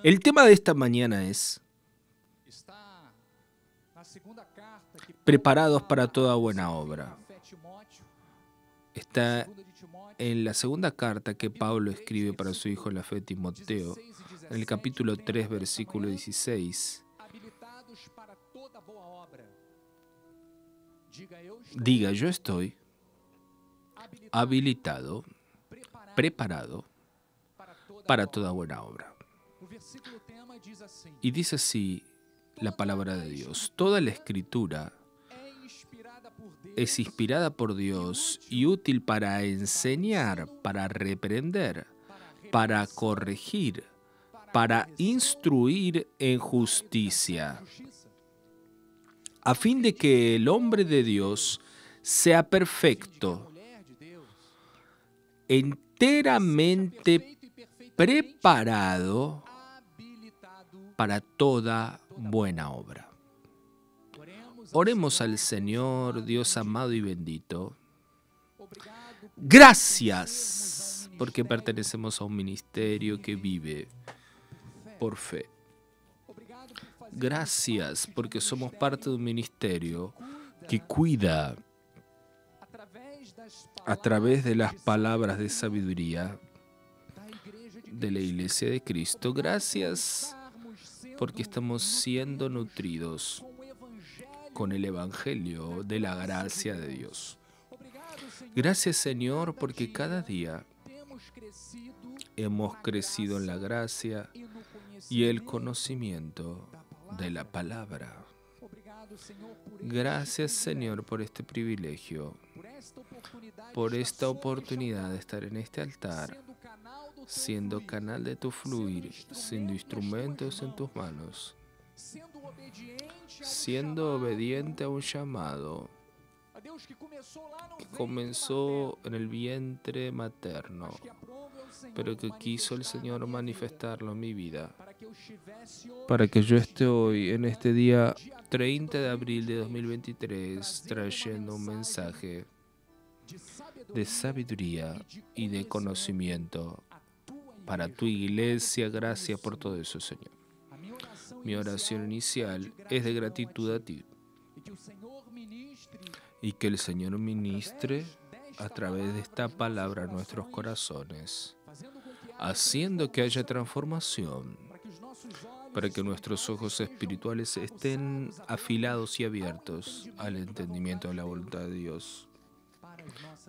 El tema de esta mañana es preparados para toda buena obra. Está en la segunda carta que Pablo escribe para su hijo en la fe, Timoteo, en el capítulo 3, versículo 16. Diga, yo estoy habilitado, preparado para toda buena obra. Y dice así la palabra de Dios: toda la escritura es inspirada por Dios y útil para enseñar, para reprender, para corregir, para instruir en justicia, a fin de que el hombre de Dios sea perfecto, enteramente preparado para toda buena obra. Oremos al Señor, Dios amado y bendito. Gracias, porque pertenecemos a un ministerio que vive por fe. Gracias, porque somos parte de un ministerio que cuida a través de las palabras de sabiduría de la Iglesia de Cristo. Gracias, porque estamos siendo nutridos con el Evangelio de la gracia de Dios. Gracias, Señor, porque cada día hemos crecido en la gracia y el conocimiento de la palabra. Gracias, Señor, por este privilegio, por esta oportunidad de estar en este altar, siendo canal de tu fluir, siendo instrumentos en tus manos, siendo obediente a un llamado que comenzó en el vientre materno, pero que quiso el Señor manifestarlo en mi vida, para que yo esté hoy, en este día 30 de abril de 2023, trayendo un mensaje de sabiduría y de conocimiento para tu iglesia. Gracias por todo eso, Señor. Mi oración inicial es de gratitud a ti, y que el Señor ministre a través de esta palabra a nuestros corazones, haciendo que haya transformación, para que nuestros ojos espirituales estén afilados y abiertos al entendimiento de la voluntad de Dios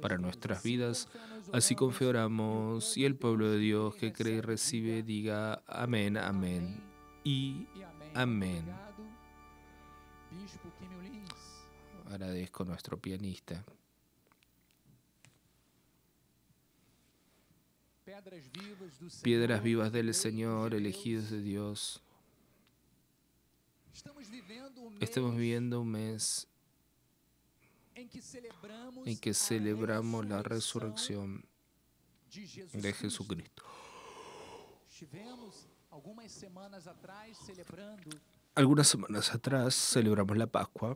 para nuestras vidas. Así con fe oramos, y el pueblo de Dios que cree y recibe diga amén, amén y amén. Agradezco a nuestro pianista. Piedras vivas del Señor, elegidos de Dios. Estamos viviendo un mes en que celebramos la resurrección de Jesucristo. Algunas semanas atrás celebramos la Pascua,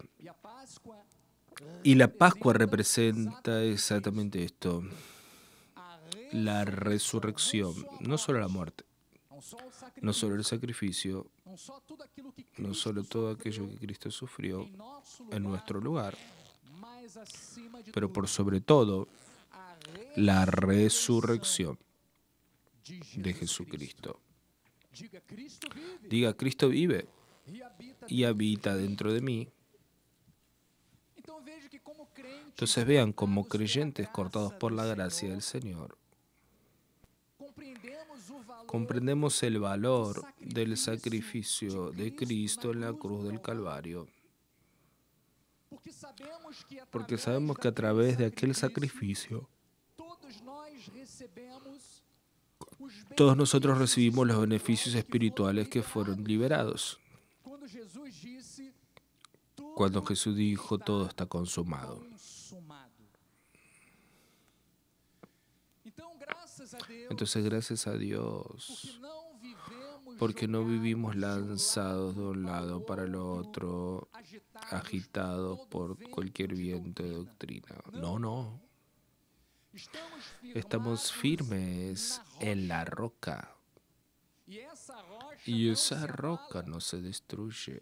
y la Pascua representa exactamente esto: la resurrección, no solo la muerte, no solo el sacrificio, no solo todo aquello que Cristo sufrió en nuestro lugar, pero por sobre todo la resurrección de Jesucristo. Diga, Cristo vive y habita dentro de mí. Entonces vean, como creyentes cortados por la gracia del Señor, comprendemos el valor del sacrificio de Cristo en la cruz del Calvario, porque sabemos que a través de aquel sacrificio todos nosotros recibimos los beneficios espirituales que fueron liberados. Cuando Jesús dijo, todo está consumado. Entonces, gracias a Dios, porque no vivimos lanzados de un lado para el otro, agitados por cualquier viento de doctrina. No. Estamos firmes en la roca, Y esa roca no se destruye.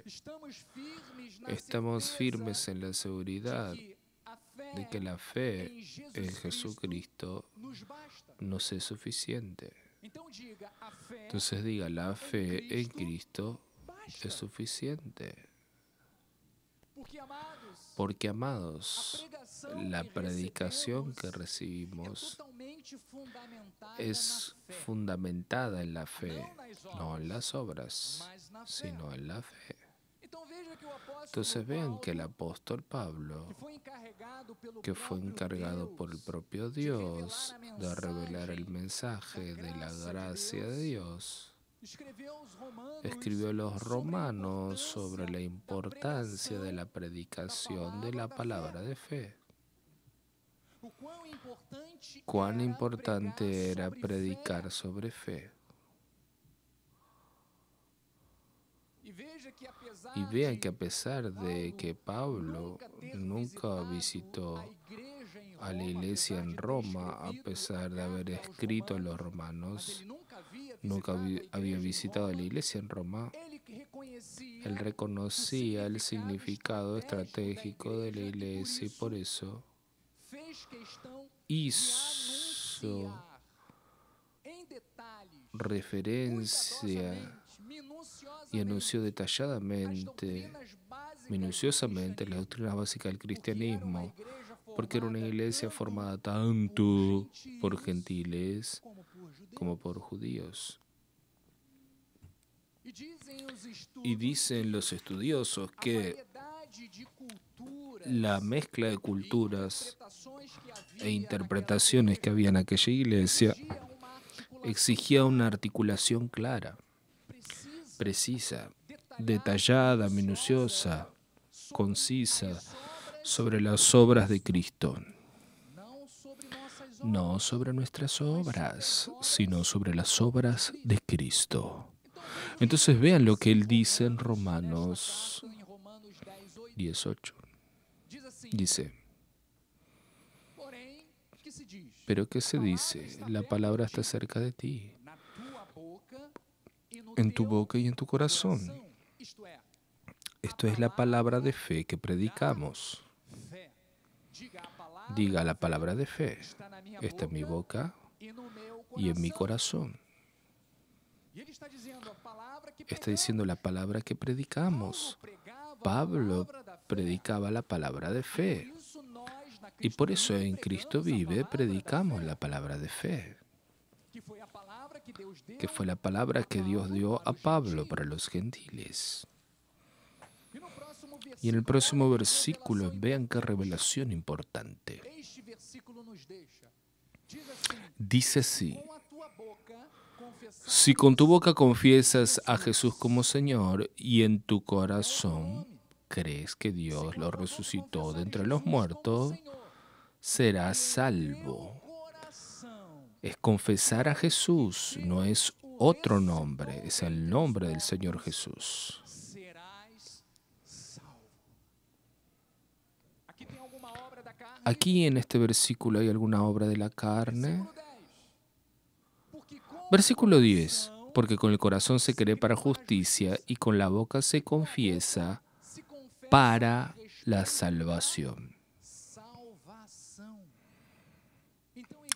Estamos firmes en la seguridad de que la fe en Jesucristo nos es suficiente. Entonces diga, la fe en Cristo es suficiente. Porque, amados, la predicación que recibimos es fundamentada en la fe, no en las obras, sino en la fe. Entonces vean que el apóstol Pablo, que fue encargado por el propio Dios de revelar el mensaje de la gracia de Dios, escribió a los romanos sobre la importancia de la predicación de la palabra de fe. Cuán importante era predicar sobre fe. Y vean que a pesar de que Pablo nunca visitó a la iglesia en Roma, a pesar de haber escrito a los romanos, nunca había visitado a la iglesia en Roma, él reconocía el significado estratégico de la iglesia y por eso hizo referencia y anunció detalladamente, minuciosamente la doctrina básica del cristianismo, porque era una iglesia formada tanto por gentiles como por judíos. Y dicen los estudiosos que la mezcla de culturas e interpretaciones que había en aquella iglesia exigía una articulación clara, precisa, detallada, minuciosa, concisa, sobre las obras de Cristo. No sobre nuestras obras, sino sobre las obras de Cristo. Entonces vean lo que él dice en Romanos 10:8. Dice, ¿pero qué se dice? La palabra está cerca de ti, en tu boca y en tu corazón. Esto es la palabra de fe que predicamos. Diga, la palabra de fe está en mi boca y en mi corazón. Está diciendo la palabra que predicamos. Pablo predicaba la palabra de fe. Y por eso en Cristo Vive predicamos la palabra de fe, que fue la palabra que Dios dio a Pablo para los gentiles. Y en el próximo versículo vean qué revelación importante. Dice así: si con tu boca confiesas a Jesús como Señor y en tu corazón crees que Dios lo resucitó de entre los muertos, serás salvo. Es confesar a Jesús, no es otro nombre, es el nombre del Señor Jesús. Aquí en este versículo hay alguna obra de la carne. Versículo 10. Porque con el corazón se cree para justicia y con la boca se confiesa para la salvación.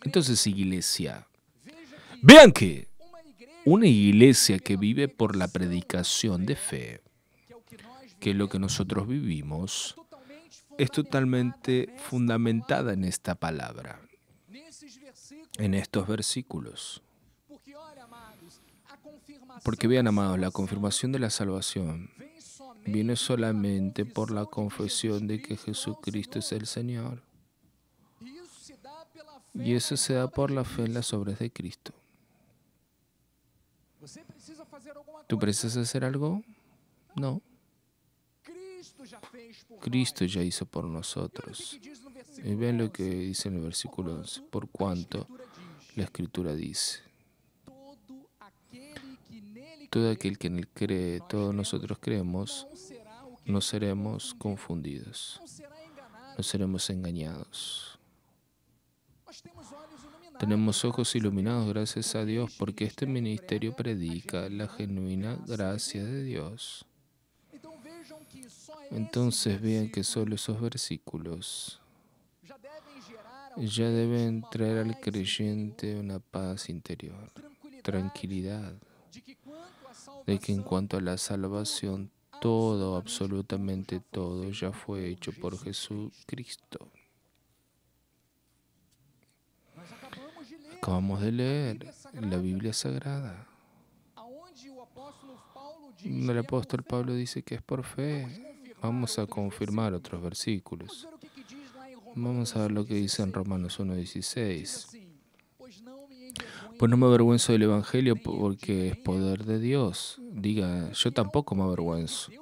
Entonces, iglesia, vean que una iglesia que vive por la predicación de fe, que es lo que nosotros vivimos, es totalmente fundamentada en esta palabra, en estos versículos. Porque vean, amados, la confirmación de la salvación viene solamente por la confesión de que Jesucristo es el Señor. Y eso se da por la fe en las obras de Cristo. ¿Tú precisas hacer algo? No. Cristo ya hizo por nosotros. Y ven lo que dice en el versículo 11. Por cuanto la Escritura dice: todo aquel que en él cree, todos nosotros creemos, no seremos confundidos, no seremos engañados. Tenemos ojos iluminados, gracias a Dios, porque este ministerio predica la genuina gracia de Dios. Entonces vean que solo esos versículos ya deben traer al creyente una paz interior, tranquilidad, de que en cuanto a la salvación, todo, absolutamente todo, ya fue hecho por Jesucristo. Acabamos de leer la Biblia Sagrada, donde el apóstol Pablo dice que es por fe. Vamos a confirmar otros versículos. Vamos a ver lo que dice en Romanos 1:16. Pues no me avergüenzo del Evangelio porque es poder de Dios. Diga, yo tampoco me avergüenzo.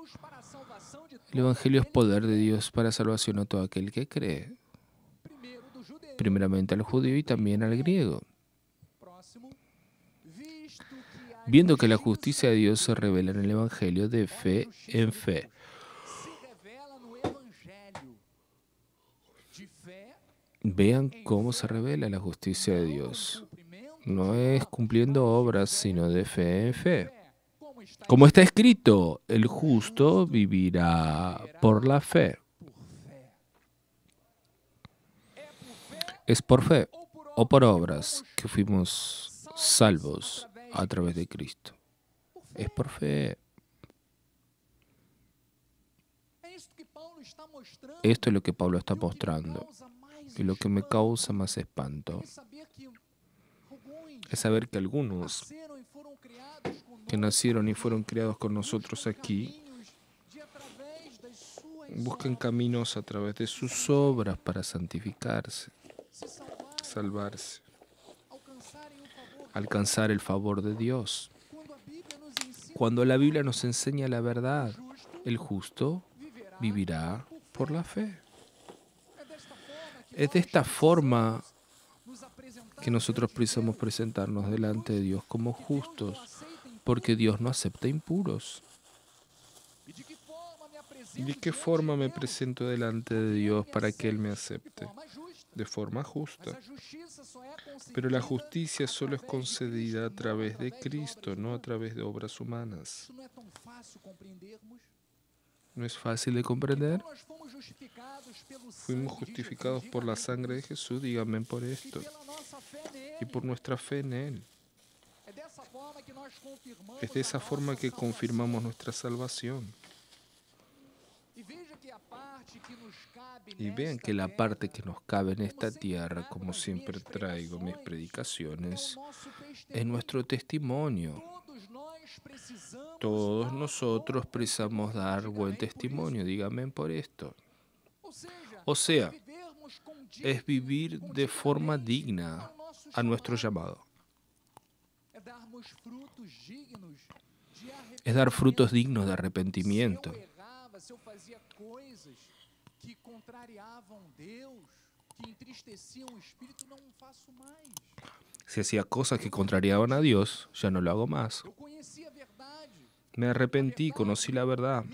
El Evangelio es poder de Dios para salvación a todo aquel que cree. Primeramente al judío y también al griego. Viendo que la justicia de Dios se revela en el Evangelio de fe en fe. Vean cómo se revela la justicia de Dios. No es cumpliendo obras, sino de fe en fe. Como está escrito, el justo vivirá por la fe. Es por fe o por obras que fuimos salvos a través de Cristo. Es por fe. Esto es lo que Pablo está mostrando. Y lo que me causa más espanto es saber que algunos que nacieron y fueron criados con nosotros aquí buscan caminos a través de sus obras para santificarse, salvarse, alcanzar el favor de Dios. Cuando la Biblia nos enseña la verdad, el justo vivirá por la fe. Es de esta forma que nosotros precisamos presentarnos delante de Dios como justos, porque Dios no acepta impuros. ¿Y de qué forma me presento delante de Dios para que Él me acepte? De forma justa. Pero la justicia solo es concedida a través de Cristo, no a través de obras humanas. ¿No es fácil de comprender? Fuimos justificados por la sangre de Jesús, díganme por esto, y por nuestra fe en Él. Es de esa forma que confirmamos nuestra salvación. Y vean que la parte que nos cabe en esta tierra, como siempre traigo en mis predicaciones, es nuestro testimonio. Todos nosotros precisamos dar buen testimonio, díganme por esto. O sea, es vivir de forma digna a nuestro llamado. Es dar frutos dignos de arrepentimiento. Si hacía cosas que contrariaban a Dios, ya no lo hago más. Me arrepentí, conocí la verdad.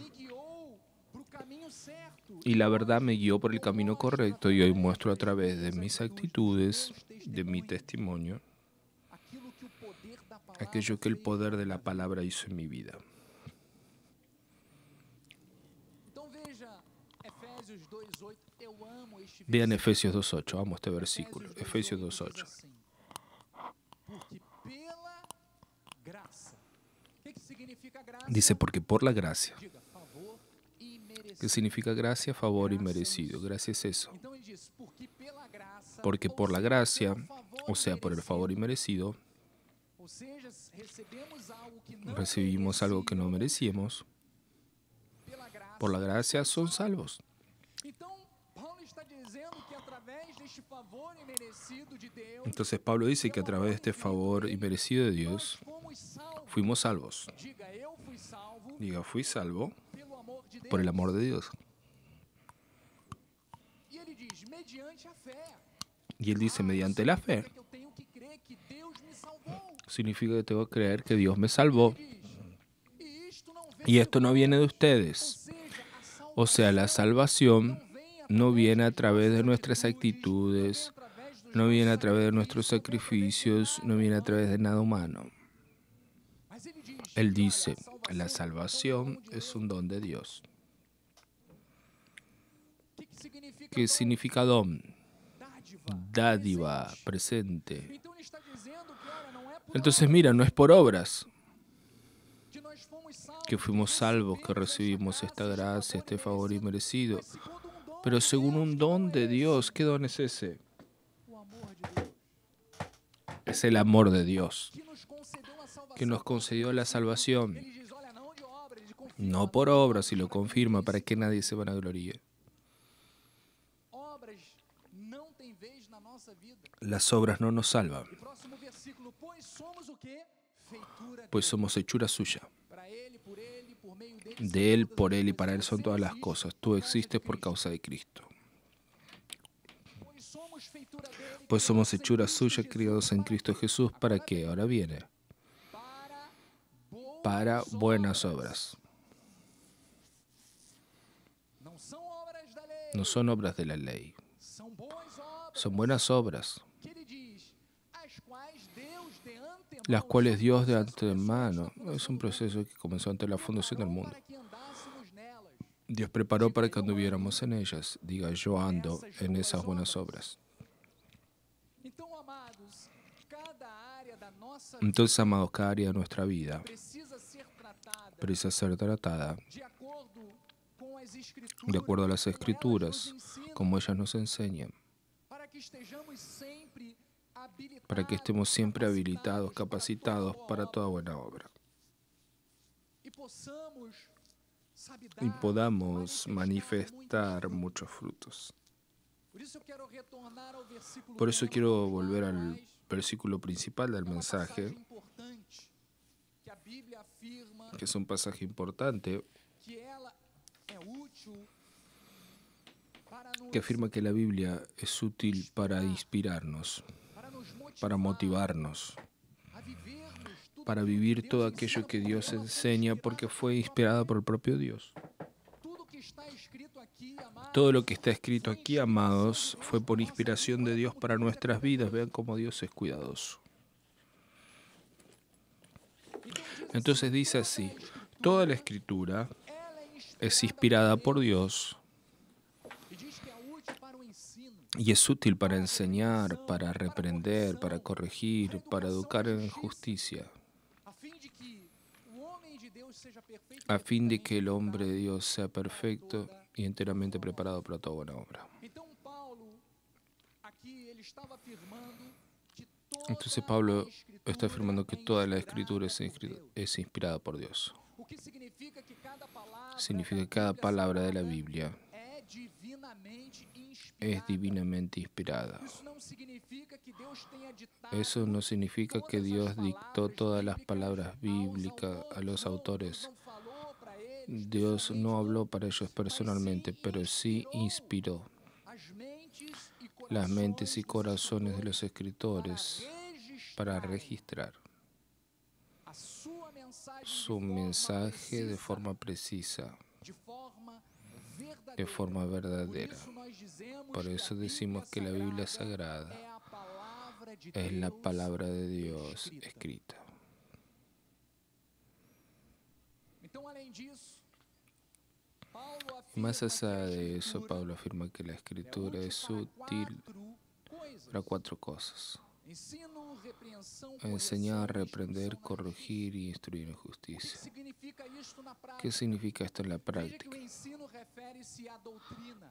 Y la verdad me guió por el camino correcto y hoy muestro a través de mis actitudes, de mi testimonio, aquello que el poder de la palabra hizo en mi vida. Vean Efesios 2:8, amo este versículo, Efesios 2:8. Dice, porque por la gracia. ¿Qué significa gracia? Favor y merecido. Gracia es eso. Porque por la gracia, o sea, por el favor y merecido, recibimos algo que no merecíamos. Por la gracia son salvos. Entonces Pablo dice que a través de este favor y merecido de Dios, fuimos salvos. Diga, fui salvo por el amor de Dios. Y él dice, mediante la fe. Significa que tengo que creer que Dios me salvó. Y esto no viene de ustedes. O sea, la salvación no viene a través de nuestras actitudes, No viene a través de nuestros sacrificios, no viene a través de nada humano. Él dice, la salvación es un don de Dios. ¿Qué significa don? Dádiva, presente. Entonces mira, no es por obras que fuimos salvos, que recibimos esta gracia, este favor inmerecido, pero según un don de Dios. ¿Qué don es ese? Es el amor de Dios, que nos concedió la salvación, no por obras, y lo confirma para que nadie se vanagloríe. Las obras no nos salvan, pues somos hechura suya. De Él, por Él y para Él son todas las cosas. Tú existes por causa de Cristo. Pues somos hechura suya, criados en Cristo Jesús. ¿Para qué? Ahora viene. Para buenas obras. No son obras de la ley. Son buenas obras, las cuales Dios de antemano, es un proceso que comenzó antes de la fundación del mundo. Dios preparó para que anduviéramos en ellas. Diga, yo ando en esas buenas obras. Entonces, amados, cada área de nuestra vida precisa ser tratada de acuerdo a las Escrituras, como ellas nos enseñan, para que estemos siempre habilitados, capacitados para toda buena obra y podamos manifestar muchos frutos. Por eso quiero volver al versículo principal del mensaje, que es un pasaje importante, que afirma que la Biblia es útil para inspirarnos, para motivarnos, para vivir todo aquello que Dios enseña, porque fue inspirada por el propio Dios. Todo lo que está escrito aquí, amados, fue por inspiración de Dios para nuestras vidas. Vean cómo Dios es cuidadoso. Entonces dice así, toda la Escritura es inspirada por Dios y es útil para enseñar, para reprender, para corregir, para educar en justicia, a fin de que el hombre de Dios sea perfecto y enteramente preparado para toda buena obra. Entonces Pablo está afirmando que toda la Escritura es inspirada por Dios. Significa que cada palabra de la Biblia es divinamente inspirada. Eso no significa que Dios dictó todas las palabras bíblicas a los autores. Dios no habló para ellos personalmente, pero sí inspiró las mentes y corazones de los escritores para registrar su mensaje de forma precisa, de forma verdadera. Por eso decimos que la Biblia Sagrada es la palabra de Dios escrita. Más allá de eso, Pablo afirma que la Escritura es útil para 4 cosas: enseñar, reprender, corregir y instruir en justicia. ¿Qué significa esto en la práctica?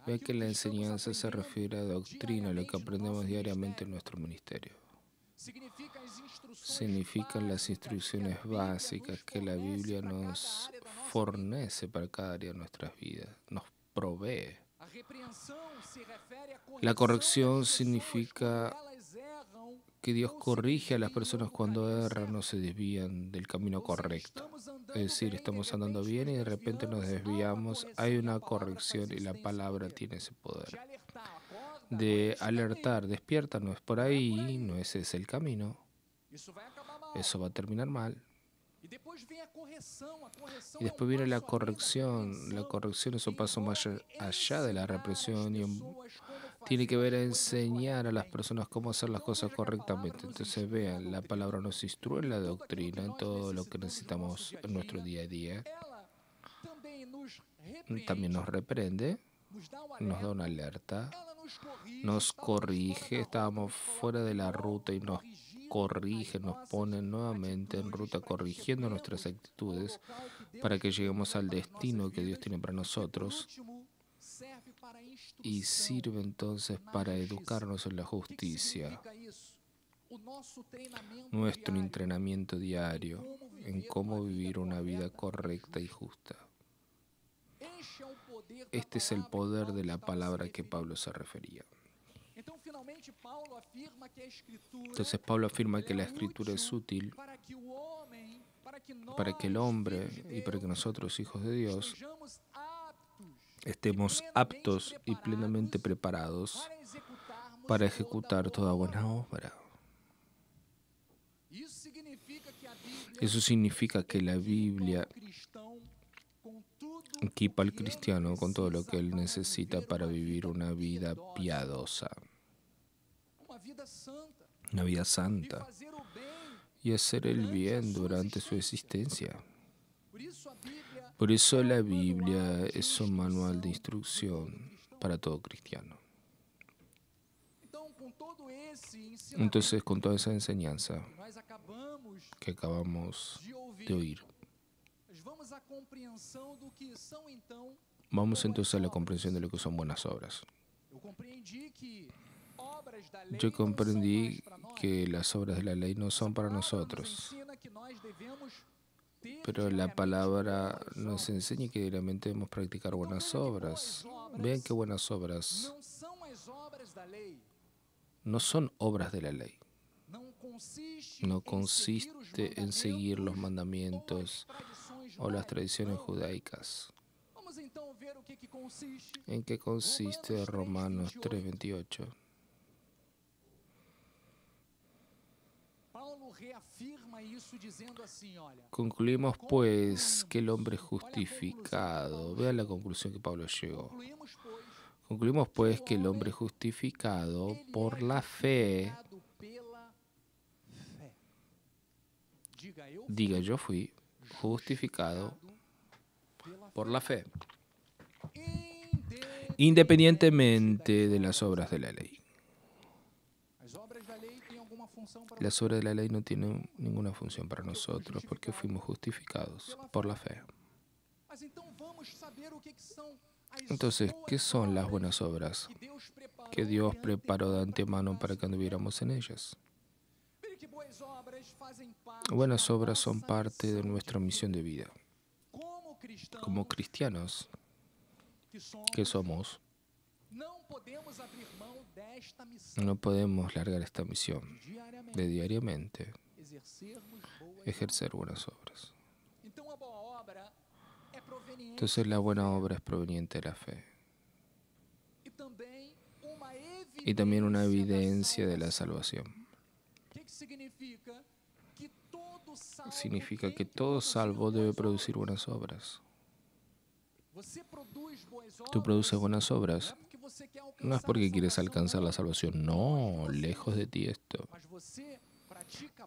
Ve que la enseñanza se refiere a doctrina, lo que aprendemos diariamente en nuestro ministerio. Significan las instrucciones básicas que la Biblia nos fornece para cada área de nuestras vidas, nos provee. La corrección significa que Dios corrige a las personas cuando erran o se desvían del camino correcto. Es decir, estamos andando bien y de repente nos desviamos. Hay una corrección y la palabra tiene ese poder de alertar, despierta, no es por ahí, no ese es el camino. Eso va a terminar mal. Y después viene la corrección. La corrección es un paso más allá de la represión y tiene que ver a enseñar a las personas cómo hacer las cosas correctamente. Entonces vean, la palabra nos instruye en la doctrina, en todo lo que necesitamos en nuestro día a día. También nos reprende, nos da una alerta, nos corrige, estábamos fuera de la ruta y nos corrige, nos pone nuevamente en ruta, corrigiendo nuestras actitudes para que lleguemos al destino que Dios tiene para nosotros, y sirve entonces para educarnos en la justicia. Nuestro entrenamiento diario en cómo vivir una vida correcta y justa. Este es el poder de la palabra que Pablo se refería. Entonces Pablo afirma que la Escritura es útil para que el hombre y para que nosotros, hijos de Dios, estemos aptos y plenamente preparados para ejecutar toda buena obra. Eso significa que la Biblia equipa al cristiano con todo lo que él necesita para vivir una vida piadosa, una vida santa, y hacer el bien durante su existencia. Por eso la Biblia es un manual de instrucción para todo cristiano. Entonces, con toda esa enseñanza que acabamos de oír, vamos entonces a la comprensión de lo que son buenas obras. Yo comprendí que las obras de la ley no son para nosotros, pero la palabra nos enseña que diariamente debemos practicar buenas obras. Vean que buenas obras no son obras de la ley. No consiste en seguir los mandamientos o las tradiciones judaicas. ¿En qué consiste Romanos 3:28? Concluimos pues que el hombre justificado, vean la conclusión que Pablo llegó. Concluimos pues que el hombre justificado por la fe, diga yo fui justificado por la fe, independientemente de las obras de la ley. Las obras de la ley no tienen ninguna función para nosotros porque fuimos justificados por la fe. Entonces, ¿qué son las buenas obras que Dios preparó de antemano para que anduviéramos en ellas? Buenas obras son parte de nuestra misión de vida. Como cristianos que somos, no podemos largar esta misión de diariamente ejercer buenas obras. Entonces la buena obra es proveniente de la fe y también una evidencia de la salvación. Significa que todo salvo debe producir buenas obras. Tú produces buenas obras, no es porque quieres alcanzar la salvación, no, lejos de ti esto.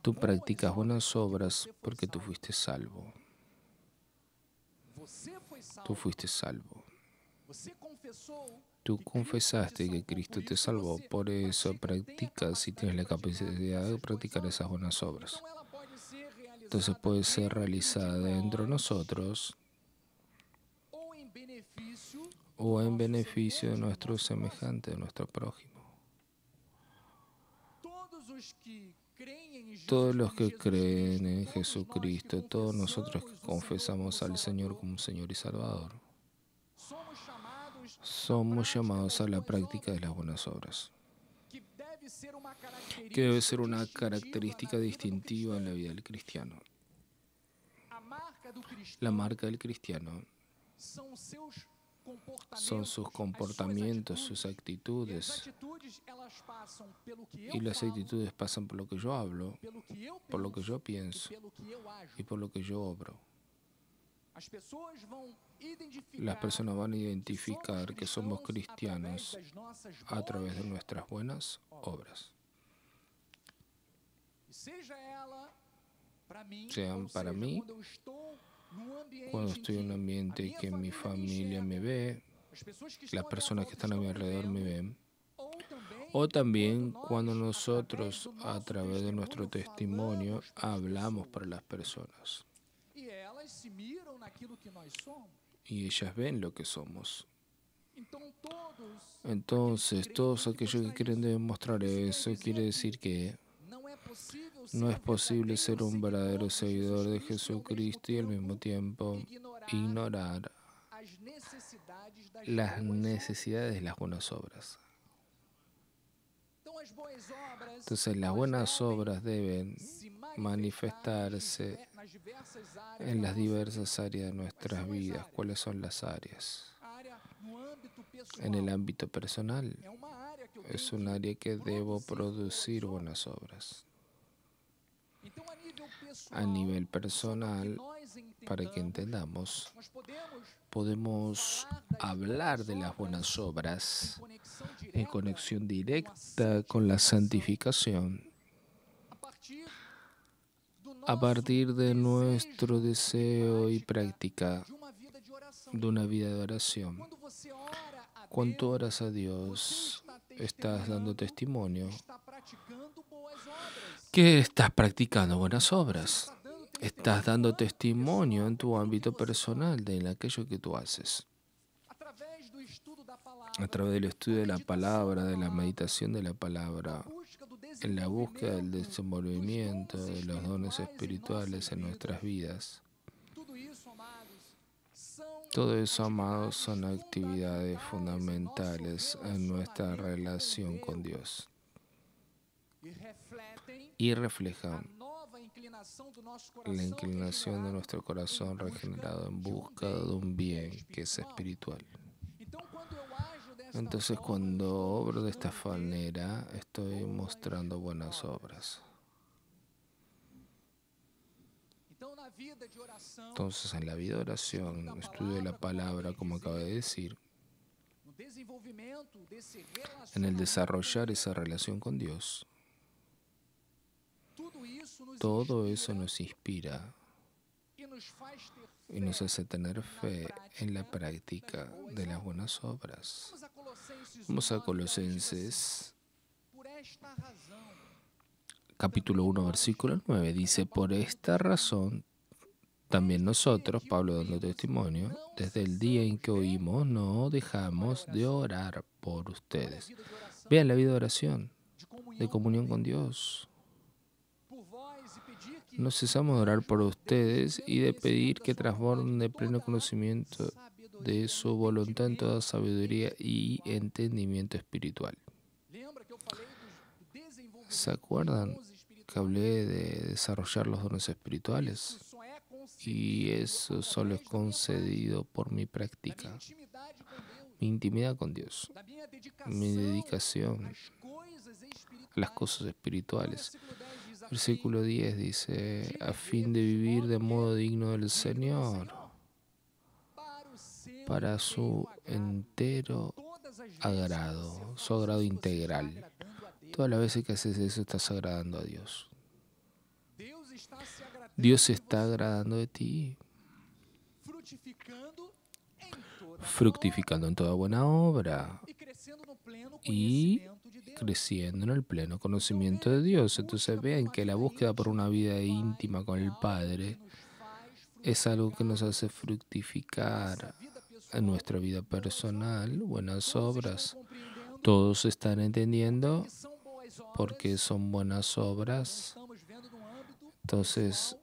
Tú practicas buenas obras porque tú fuiste salvo. Tú fuiste salvo. Tú confesaste que Cristo te salvó, por eso practicas y tienes la capacidad de practicar esas buenas obras. Entonces puede ser realizada dentro de nosotros o en beneficio de nuestro semejante, de nuestro prójimo. Todos los que creen en Jesucristo, todos nosotros que confesamos al Señor como Señor y Salvador, somos llamados a la práctica de las buenas obras, que debe ser una característica distintiva en la vida del cristiano. La marca del cristiano son sus comportamientos, sus actitudes. Y las actitudes pasan por lo que yo hablo, por lo que yo pienso y por lo que yo obro. Las personas van a identificar que somos cristianos a través de nuestras buenas obras. Sean para mí, cuando estoy en un ambiente que mi familia me ve, las personas que están a mi alrededor me ven, o también cuando nosotros, a través de nuestro testimonio, hablamos para las personas. Y ellas ven lo que somos. Entonces, todos aquellos que quieren demostrar eso, quiere decir que no es posible ser un verdadero seguidor de Jesucristo y al mismo tiempo ignorar las necesidades de las buenas obras. Entonces, las buenas obras deben manifestarse en las diversas áreas de nuestras vidas. ¿Cuáles son las áreas? En el ámbito personal, es un área que debo producir buenas obras. A nivel personal, para que entendamos, podemos hablar de las buenas obras en conexión directa con la santificación a partir de nuestro deseo y práctica de una vida de oración. Cuando tú oras a Dios, estás dando testimonio que estás practicando buenas obras. Estás dando testimonio en tu ámbito personal de aquello que tú haces. A través del estudio de la palabra, de la meditación de la palabra, en la búsqueda del desenvolvimiento de los dones espirituales en nuestras vidas. Todo eso, amados, son actividades fundamentales en nuestra relación con Dios y reflejan la inclinación de nuestro corazón regenerado en busca de un bien que es espiritual. Entonces, cuando obro de esta manera, estoy mostrando buenas obras. Entonces, en la vida de oración, estudio de la palabra, como acabo de decir, en el desarrollar esa relación con Dios, todo eso nos inspira y nos hace tener fe en la práctica de las buenas obras. Vamos a Colosenses, capítulo 1, versículo 9. Dice, por esta razón, también nosotros, Pablo dando testimonio, desde el día en que oímos, no dejamos de orar por ustedes. Vean la vida de oración, de comunión con Dios. No cesamos de orar por ustedes y de pedir que transformen de pleno conocimiento de su voluntad en toda sabiduría y entendimiento espiritual. ¿Se acuerdan que hablé de desarrollar los dones espirituales? Y eso solo es concedido por mi práctica, mi intimidad con Dios, mi dedicación a las cosas espirituales. Versículo 10 dice, a fin de vivir de modo digno del Señor, para su entero agrado, su agrado integral. Todas las veces que haces eso, estás agradando a Dios. Dios se está agradando de ti, fructificando en toda buena obra y creciendo en el pleno conocimiento de Dios. Entonces vean que la búsqueda por una vida íntima con el Padre es algo que nos hace fructificar en nuestra vida personal, buenas obras. Todos están entendiendo por qué son buenas obras. Entonces,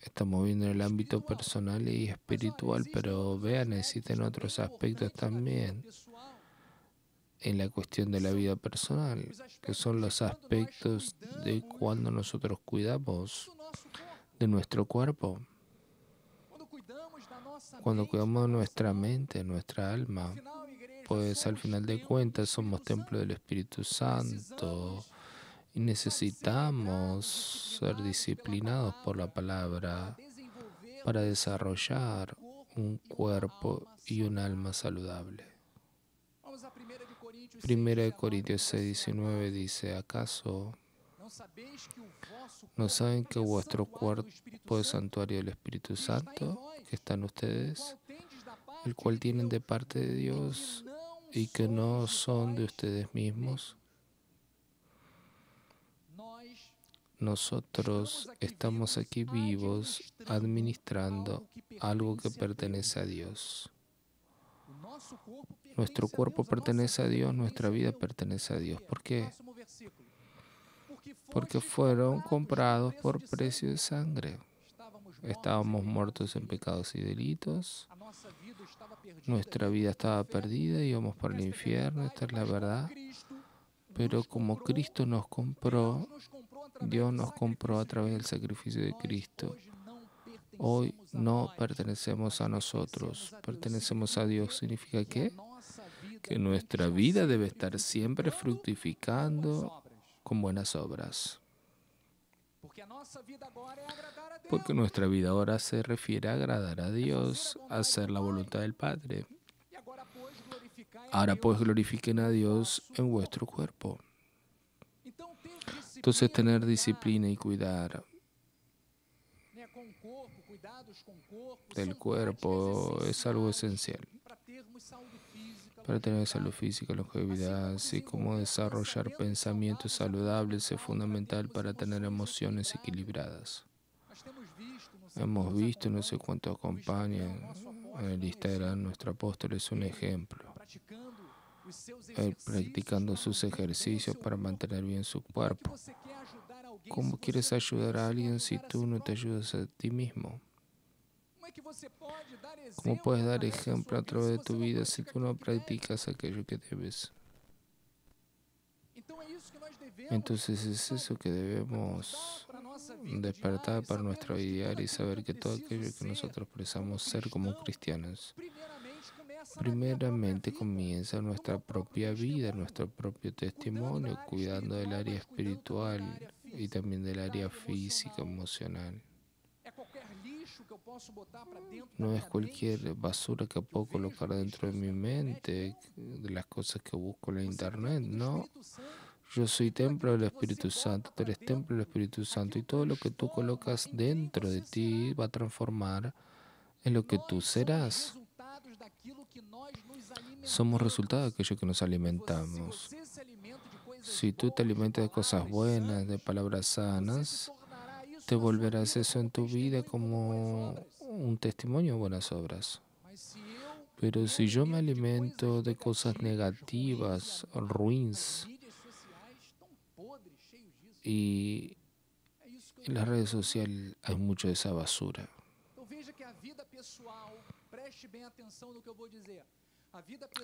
estamos viendo en el ámbito personal y espiritual, pero vean, existen otros aspectos también en la cuestión de la vida personal, que son los aspectos de cuando nosotros cuidamos de nuestro cuerpo. Cuando cuidamos nuestra mente, nuestra alma, pues al final de cuentas somos templo del Espíritu Santo y necesitamos ser disciplinados por la palabra para desarrollar un cuerpo y un alma saludable. Primera de Corintios 6:19 dice: ¿acaso no saben que vuestro cuerpo es santuario del Espíritu Santo que está en ustedes, el cual tienen de parte de Dios y que no son de ustedes mismos? Nosotros estamos aquí vivos administrando algo que pertenece a Dios. Nuestro cuerpo pertenece a Dios, nuestra vida pertenece a Dios. ¿Por qué? Porque fueron comprados por precio de sangre. Estábamos muertos en pecados y delitos. Nuestra vida estaba perdida, íbamos por el infierno, esta es la verdad. Pero como Cristo nos compró, Dios nos compró a través del sacrificio de Cristo. Hoy no pertenecemos a nosotros, pertenecemos a Dios. ¿Significa qué? Que nuestra vida debe estar siempre fructificando con buenas obras. Porque nuestra vida ahora se refiere a agradar a Dios, a hacer la voluntad del Padre. Ahora pues glorifiquen a Dios en vuestro cuerpo. Entonces tener disciplina y cuidar del cuerpo es algo esencial para tener salud física, longevidad, así como desarrollar pensamientos saludables es fundamental para tener emociones equilibradas. Hemos visto, no sé cuánto acompañan en el Instagram, nuestro apóstol es un ejemplo. Él practicando sus ejercicios para mantener bien su cuerpo. ¿Cómo quieres ayudar a alguien si tú no te ayudas a ti mismo? ¿Cómo puedes dar ejemplo a través de tu vida si tú no practicas aquello que debes? Entonces es eso que debemos despertar para nuestra vida diaria y saber que todo aquello que nosotros precisamos ser como cristianos, primeramente comienza nuestra propia vida, nuestro propio testimonio, cuidando del área espiritual y también del área física, emocional. No es cualquier basura que puedo colocar dentro de mi mente, de las cosas que busco en la internet, no. Yo soy templo del Espíritu Santo, tú eres templo del Espíritu Santo y todo lo que tú colocas dentro de ti va a transformar en lo que tú serás. Somos resultado de aquello que nos alimentamos. Si tú te alimentas de cosas buenas, de palabras sanas, te volverás eso en tu vida como un testimonio de buenas obras. Pero si yo me alimento de cosas negativas, ruins, y en las redes sociales hay mucho de esa basura.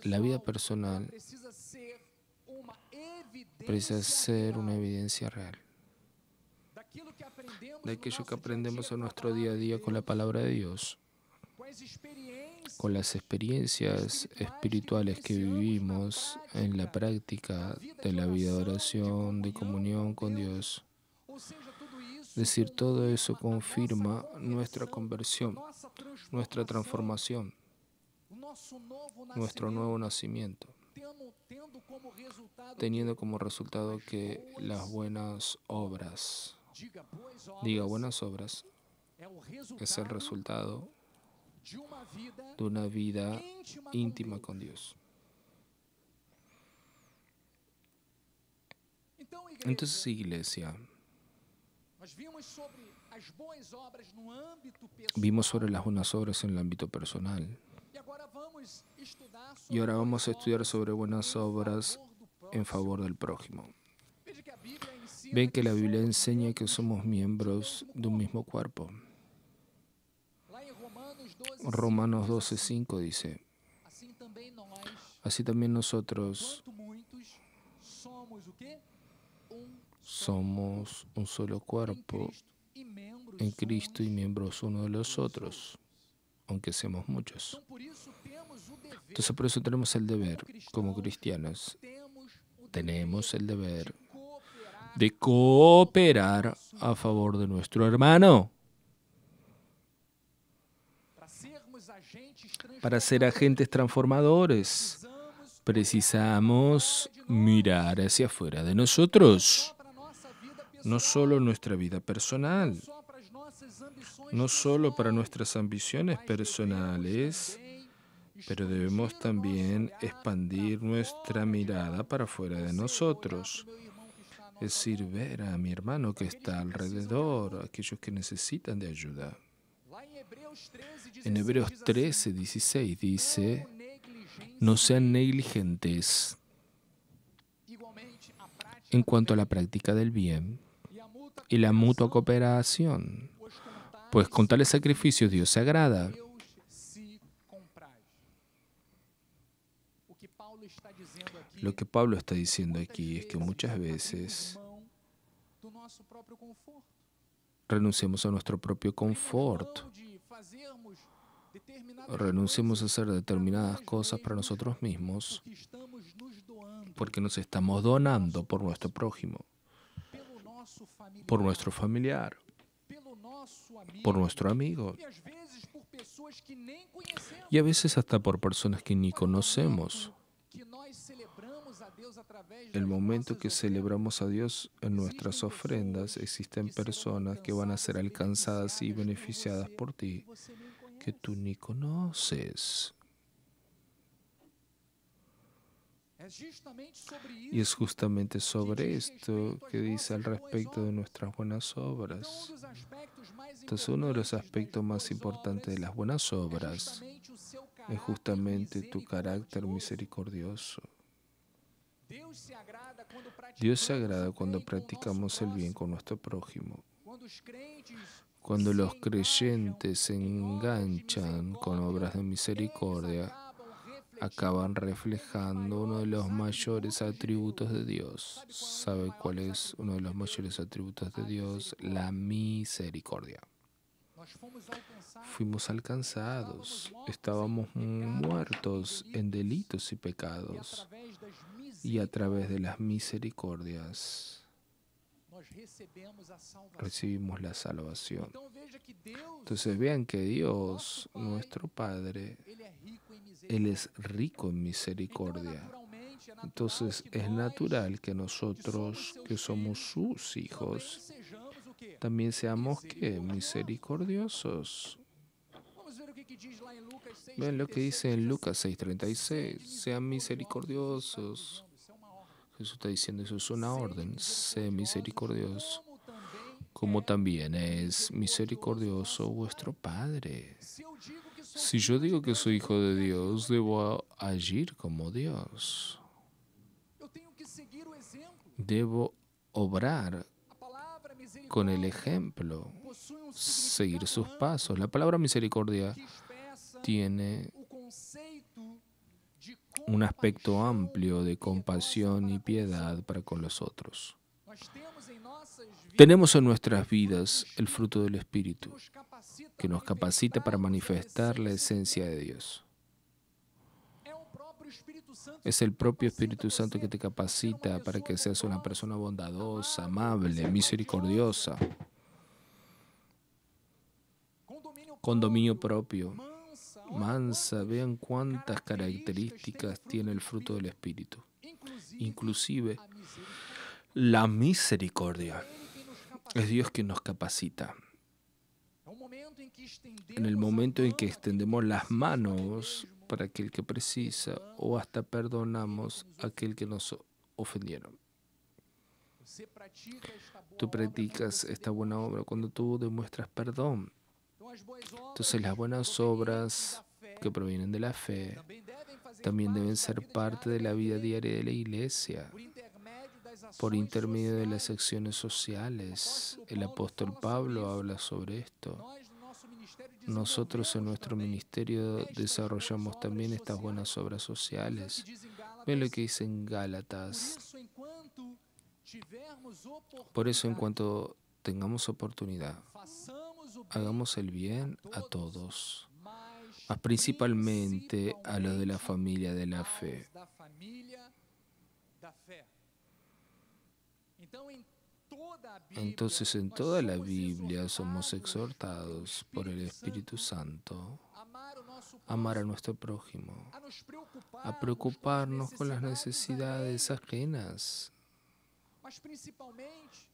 La vida personal precisa ser una evidencia real de aquello que aprendemos en nuestro día a día con la palabra de Dios, con las experiencias espirituales que vivimos en la práctica de la vida de oración, de comunión con Dios. Es decir, todo eso confirma nuestra conversión, nuestra transformación, nuestro nuevo nacimiento, teniendo como resultado que las buenas obras, diga buenas obras, es el resultado de una vida íntima con Dios. Entonces, iglesia, vimos sobre las buenas obras en el ámbito personal. Y ahora vamos a estudiar sobre buenas obras en favor del prójimo. Ven que la Biblia enseña que somos miembros de un mismo cuerpo. Romanos 12:5 dice: así también nosotros somos un solo cuerpo en Cristo y miembros uno de los otros. aunque seamos muchos. Entonces por eso tenemos el deber, como cristianos, tenemos el deber de cooperar a favor de nuestro hermano. Para ser agentes transformadores, precisamos mirar hacia afuera de nosotros, no solo nuestra vida personal, no solo para nuestras ambiciones personales, pero debemos también expandir nuestra mirada para afuera de nosotros. Es decir, ver a mi hermano que está alrededor, aquellos que necesitan de ayuda. En Hebreos 13, 16 dice, no sean negligentes en cuanto a la práctica del bien y la mutua cooperación, pues con tales sacrificios Dios se agrada. Lo que Pablo está diciendo aquí es que muchas veces renunciamos a nuestro propio confort, renunciamos a hacer determinadas cosas para nosotros mismos porque nos estamos donando por nuestro prójimo, por nuestro familiar, por nuestro amigo y a veces hasta por personas que ni conocemos. El momento que celebramos a Dios en nuestras ofrendas, existen personas que van a ser alcanzadas y beneficiadas por ti, que tú ni conoces. Y es justamente sobre esto que dice al respecto de nuestras buenas obras. Entonces, uno de los aspectos más importantes de las buenas obras es justamente tu carácter misericordioso. Dios se agrada cuando practicamos el bien con nuestro prójimo. Cuando los creyentes se enganchan con obras de misericordia, acaban reflejando uno de los mayores atributos de Dios. ¿Sabe cuál es uno de los mayores atributos de Dios? La misericordia. Fuimos alcanzados, estábamos muertos en delitos y pecados, y a través de las misericordias recibimos la salvación. Entonces vean que Dios, nuestro Padre, Él es rico en misericordia. Entonces es natural que nosotros, que somos sus hijos, también seamos ¿qué? Misericordiosos. Vean lo que dice en Lucas 6:36. Sean misericordiosos. Jesús está diciendo, eso es una orden. Sé misericordioso, como también es misericordioso vuestro Padre. Si yo digo que soy hijo de Dios, debo agir como Dios. Debo obrar con el ejemplo, seguir sus pasos. La palabra misericordia tiene un aspecto amplio de compasión y piedad para con los otros. Tenemos en nuestras vidas el fruto del Espíritu, que nos capacita para manifestar la esencia de Dios. Es el propio Espíritu Santo que te capacita para que seas una persona bondadosa, amable, misericordiosa, con dominio propio, mansa. Vean cuántas características tiene el fruto del Espíritu, inclusive la misericordia. Es Dios quien nos capacita. En el momento en que extendemos las manos para aquel que precisa o hasta perdonamos a aquel que nos ofendieron. Tú practicas esta buena obra cuando tú demuestras perdón. Entonces las buenas obras que provienen de la fe también deben ser parte de la vida diaria de la iglesia, por intermedio de las acciones sociales. El apóstol Pablo habla sobre esto. Nosotros en nuestro ministerio desarrollamos también estas buenas obras sociales. Ven lo que dice en Gálatas. Por eso, en cuanto tengamos oportunidad, hagamos el bien a todos, principalmente a los de la familia de la fe. Entonces, en toda la Biblia somos exhortados por el Espíritu Santo a amar a nuestro prójimo, a preocuparnos con las necesidades ajenas,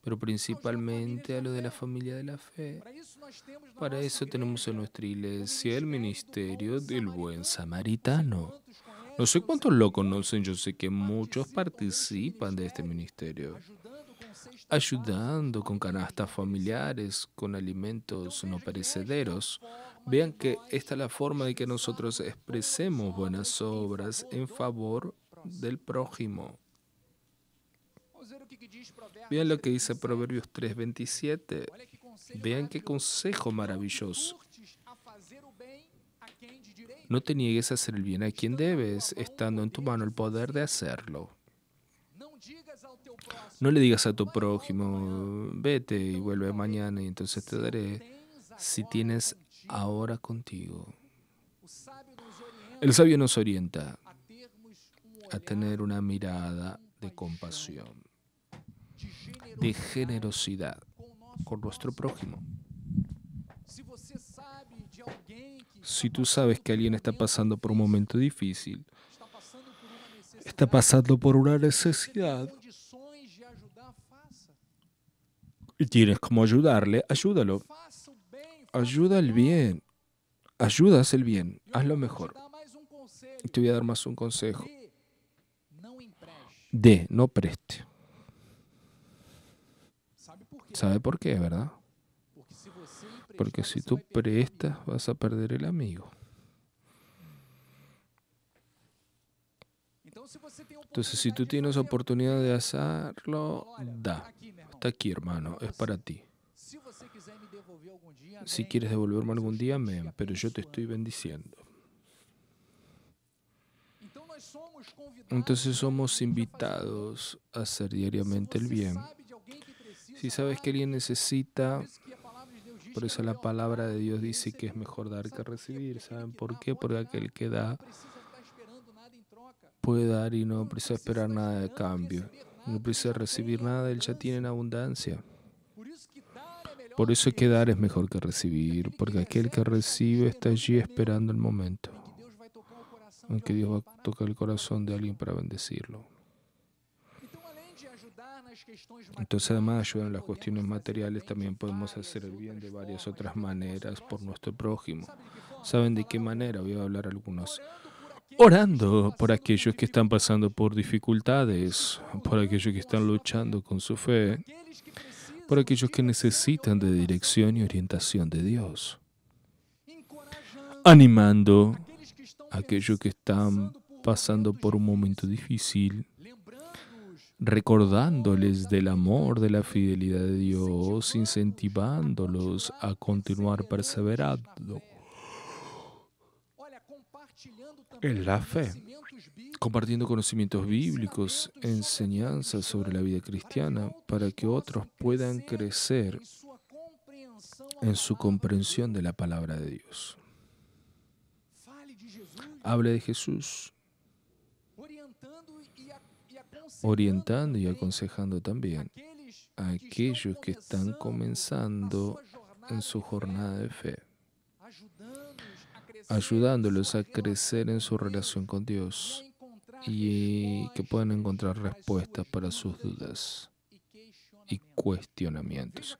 pero principalmente a lo de la familia de la fe. Para eso tenemos en nuestra iglesia el ministerio del buen samaritano. No sé cuántos lo conocen, yo sé que muchos participan de este ministerio, ayudando con canastas familiares, con alimentos no perecederos. Vean que esta es la forma de que nosotros expresemos buenas obras en favor del prójimo. Vean lo que dice Proverbios 3:27. Vean qué consejo maravilloso. No te niegues a hacer el bien a quien debes, estando en tu mano el poder de hacerlo. No le digas a tu prójimo, vete y vuelve mañana y entonces te daré, si tienes ahora contigo. El sabio nos orienta a tener una mirada de compasión, de generosidad con nuestro prójimo. Si tú sabes que alguien está pasando por un momento difícil, está pasando por una necesidad y tienes como ayudarle, ayúdalo. Ayuda al bien. Ayudas el bien. Haz lo mejor. Y te voy a dar más un consejo. Dé, no preste. ¿Sabe por qué, verdad? Porque si tú prestas, vas a perder el amigo. Entonces, si tú tienes oportunidad de hacerlo, da. Está aquí, hermano, es para ti. Si quieres devolverme algún día, amén, pero yo te estoy bendiciendo. Entonces somos invitados a hacer diariamente el bien. Si sabes que alguien necesita, por eso la palabra de Dios dice que es mejor dar que recibir. ¿Saben por qué? Porque aquel que da puede dar y no precisa esperar nada de cambio. No precisa recibir nada, él ya tiene en abundancia. Por eso que dar es mejor que recibir, porque aquel que recibe está allí esperando el momento en que Dios va a tocar el corazón de alguien para bendecirlo. Entonces, además de ayudar en las cuestiones materiales, también podemos hacer el bien de varias otras maneras por nuestro prójimo. ¿Saben de qué manera? Voy a hablar algunos. Orando por aquellos que están pasando por dificultades, por aquellos que están luchando con su fe, por aquellos que necesitan de dirección y orientación de Dios. Animando a aquellos que están pasando por un momento difícil, recordándoles del amor, de la fidelidad de Dios, incentivándolos a continuar perseverando en la fe, compartiendo conocimientos bíblicos, enseñanzas sobre la vida cristiana para que otros puedan crecer en su comprensión de la palabra de Dios. Hable de Jesús, orientando y aconsejando también a aquellos que están comenzando en su jornada de fe, ayudándolos a crecer en su relación con Dios y que puedan encontrar respuestas para sus dudas y cuestionamientos.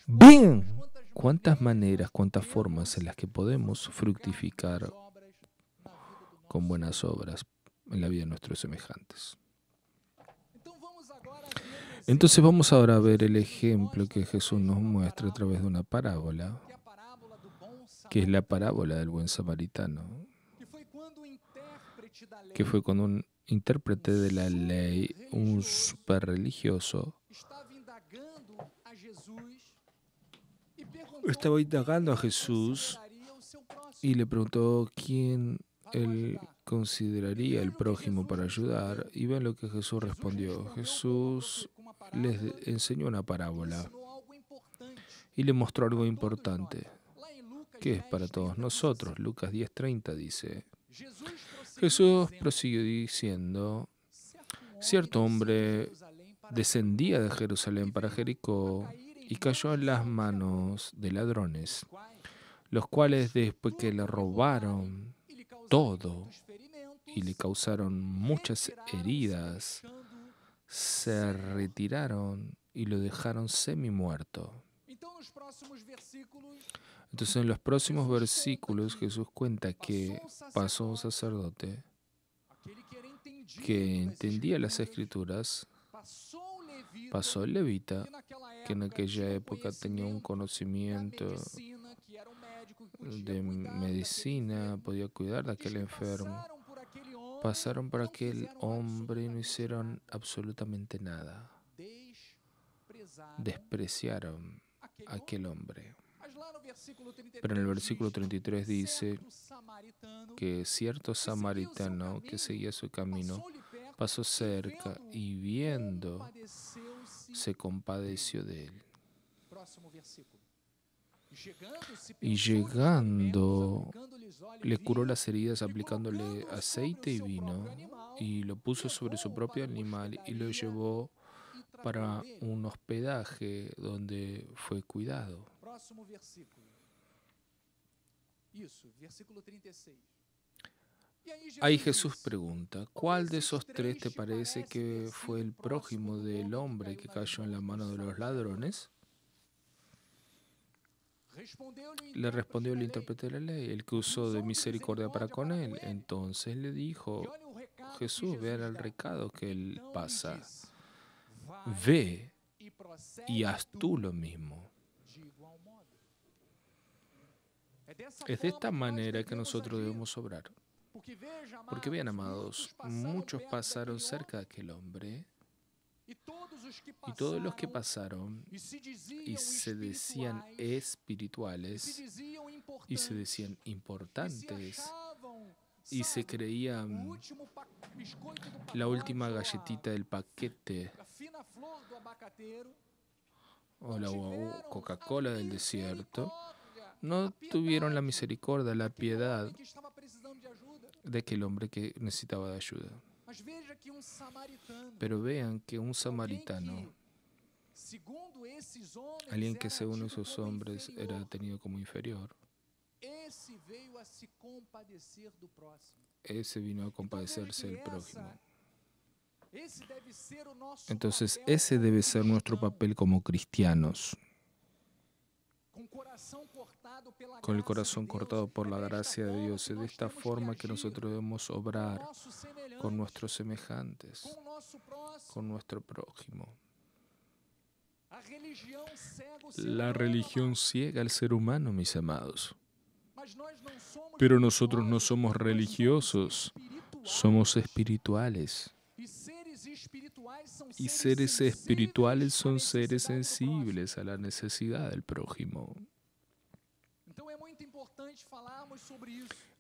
¡Ven! ¿Cuántas maneras, cuántas formas en las que podemos fructificar con buenas obras en la vida de nuestros semejantes? Entonces vamos ahora a ver el ejemplo que Jesús nos muestra a través de una parábola, que es la parábola del buen samaritano, que fue cuando un intérprete de la ley, un super religioso, estaba indagando a Jesús y le preguntó quién él consideraría el prójimo para ayudar. Y ven lo que Jesús respondió. Jesús les enseñó una parábola y le mostró algo importante. que es para todos nosotros. Lucas 10:30 dice, Jesús prosiguió diciendo, cierto hombre descendía de Jerusalén para Jericó y cayó en las manos de ladrones, los cuales después que le robaron todo y le causaron muchas heridas, se retiraron y lo dejaron semi-muerto. Entonces en los próximos versículos Jesús cuenta que pasó un sacerdote que entendía las Escrituras, pasó el levita, que en aquella época tenía un conocimiento de medicina, podía cuidar de aquel enfermo. Pasaron por aquel hombre y no hicieron absolutamente nada. Despreciaron a aquel hombre. Pero en el versículo 33 dice que cierto samaritano que seguía su camino pasó cerca y viendo se compadeció de él. Y llegando le curó las heridas aplicándole aceite y vino y lo puso sobre su propio animal y lo llevó para un hospedaje donde fue cuidado. Ahí Jesús pregunta, ¿cuál de esos tres te parece que fue el prójimo del hombre que cayó en la mano de los ladrones? Le respondió el intérprete de la ley, el que usó de misericordia para con él. Entonces le dijo Jesús, ve el recado que él pasa. Ve y haz tú lo mismo. Es de esta manera que nosotros debemos obrar. Porque vean, amados, muchos pasaron cerca de aquel hombre y todos los que pasaron y se decían espirituales y se decían importantes y se creían la última galletita del paquete o la Coca-Cola del desierto, no tuvieron la misericordia, la piedad de aquel hombre que necesitaba de ayuda. Pero vean que un samaritano, alguien que según esos hombres era tenido como inferior, ese vino a compadecerse del prójimo. Entonces ese debe ser nuestro papel como cristianos. Con el corazón cortado por la gracia de Dios. Es de esta forma que nosotros debemos obrar con nuestros semejantes, con nuestro prójimo. La religión ciega al ser humano, mis amados. Pero nosotros no somos religiosos, somos espirituales. Y seres espirituales son seres sensibles a la necesidad del prójimo.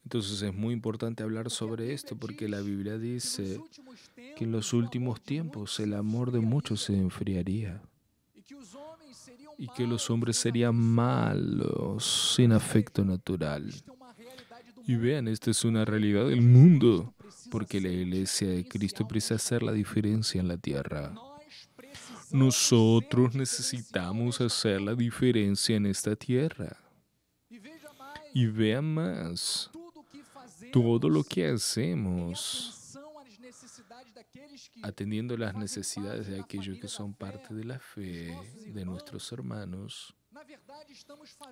Entonces es muy importante hablar sobre esto porque la Biblia dice que en los últimos tiempos el amor de muchos se enfriaría y que los hombres serían malos, sin afecto natural. Y vean, esta es una realidad del mundo, porque la Iglesia de Cristo precisa hacer la diferencia en la tierra. Nosotros necesitamos hacer la diferencia en esta tierra. Y vean más, todo lo que hacemos, atendiendo las necesidades de aquellos que son parte de la fe, de nuestros hermanos,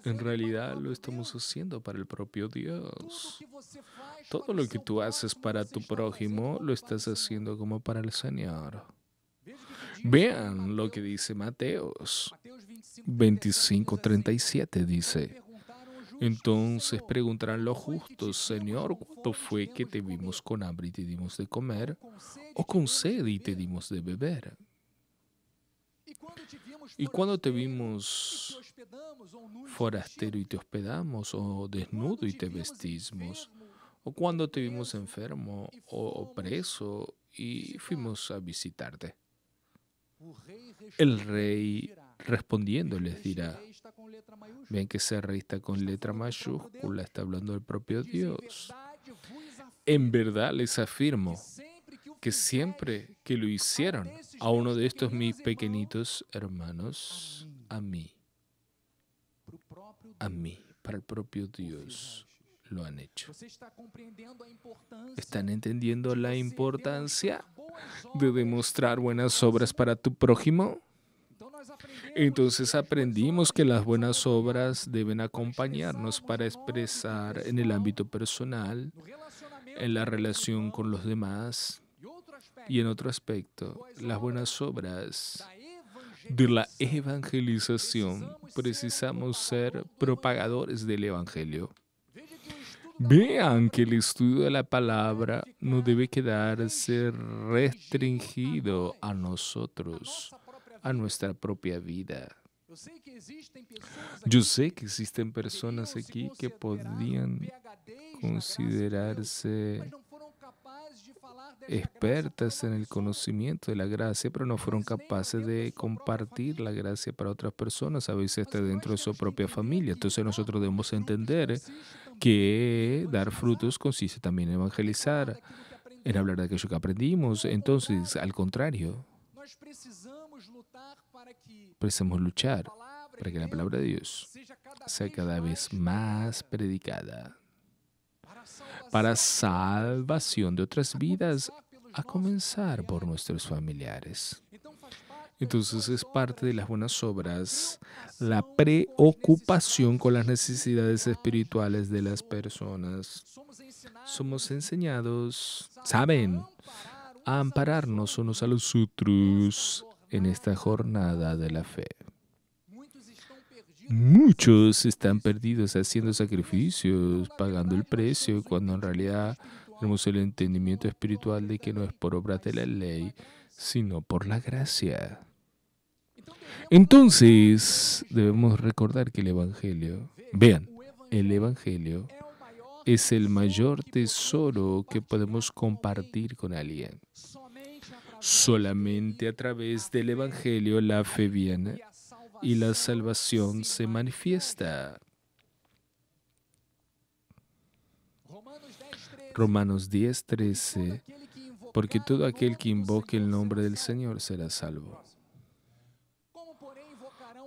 en realidad lo estamos haciendo para el propio Dios. Todo lo que tú haces para tu prójimo, lo estás haciendo como para el Señor. Vean lo que dice Mateos 25:37, dice. Entonces preguntarán los justos, Señor, ¿cuándo fue que te vimos con hambre y te dimos de comer? ¿O con sed y te dimos de beber? ¿Y cuando te vimos forastero y te hospedamos? ¿O desnudo y te vestimos? ¿O cuando te vimos enfermo o preso y fuimos a visitarte? El rey respondiendo les dirá. Ven que ese rey está con letra mayúscula, está hablando del propio Dios. En verdad les afirmo que siempre que lo hicieron a uno de estos mis pequeñitos hermanos, a mí, para el propio Dios, lo han hecho. ¿Están entendiendo la importancia de demostrar buenas obras para tu prójimo? Entonces aprendimos que las buenas obras deben acompañarnos para expresar en el ámbito personal, en la relación con los demás y en otro aspecto, las buenas obras de la evangelización. Precisamos ser propagadores del evangelio. Vean que el estudio de la palabra no debe quedarse restringido a nosotros, a nuestra propia vida. Yo sé que existen personas aquí que podían considerarse expertas en el conocimiento de la gracia, pero no fueron capaces de compartir la gracia para otras personas, a veces hasta dentro de su propia familia. Entonces nosotros debemos entender que dar frutos consiste también en evangelizar, en hablar de aquello que aprendimos. Entonces, al contrario, precisamos luchar para que la palabra de Dios sea cada vez más predicada para salvación de otras vidas, a comenzar por nuestros familiares. Entonces es parte de las buenas obras la preocupación con las necesidades espirituales de las personas. Somos enseñados, saben, a ampararnos unos a los otros en esta jornada de la fe. Muchos están perdidos haciendo sacrificios, pagando el precio, cuando en realidad tenemos el entendimiento espiritual de que no es por obra de la ley, sino por la gracia. Entonces, debemos recordar que el Evangelio, vean, el Evangelio es el mayor tesoro que podemos compartir con alguien. Solamente a través del Evangelio la fe viene y la salvación se manifiesta. Romanos 10:13, porque todo aquel que invoque el nombre del Señor será salvo.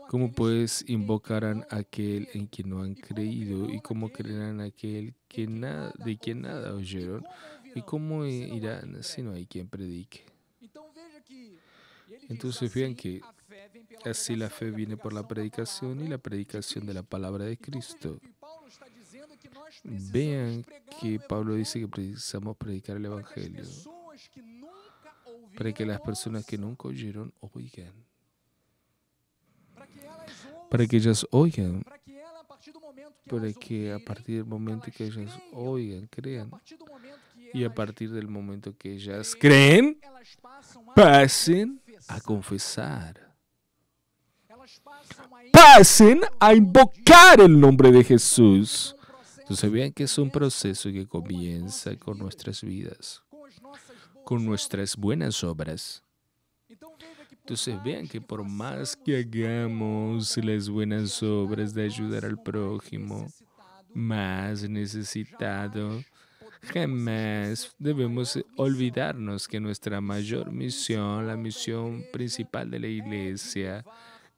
¿Cómo pues invocarán a aquel en quien no han creído? ¿Y cómo creerán a aquel de quien nada oyeron? ¿Y cómo irán si no hay quien predique? Entonces vean que así la fe viene por la predicación y la predicación de la palabra de Cristo. Vean que Pablo dice que precisamos predicar el Evangelio para que las personas que nunca oyeron oigan. Para que ellas oigan. Para que a partir del momento que ellas oigan, crean. Y a partir del momento que ellas creen, pasen a confesar. Pasen a invocar el nombre de Jesús. Entonces vean que es un proceso que comienza con nuestras vidas, con nuestras buenas obras. Entonces vean que por más que hagamos las buenas obras de ayudar al prójimo más necesitado, jamás debemos olvidarnos que nuestra mayor misión, la misión principal de la iglesia,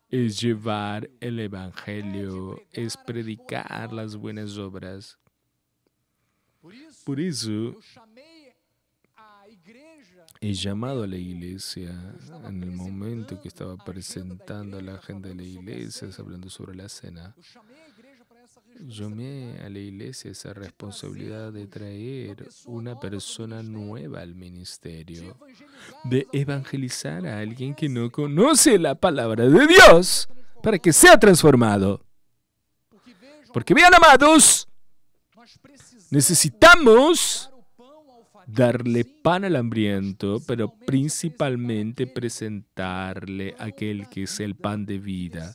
es llevar el Evangelio, es predicar las buenas obras. Por eso, he llamado a la iglesia en el momento que estaba presentando la agenda de la iglesia, hablando sobre la cena. Llamé a la iglesia esa responsabilidad de traer una persona nueva al ministerio, de evangelizar a alguien que no conoce la palabra de Dios para que sea transformado. Porque vean, amados, necesitamos darle pan al hambriento, pero principalmente presentarle aquel que es el pan de vida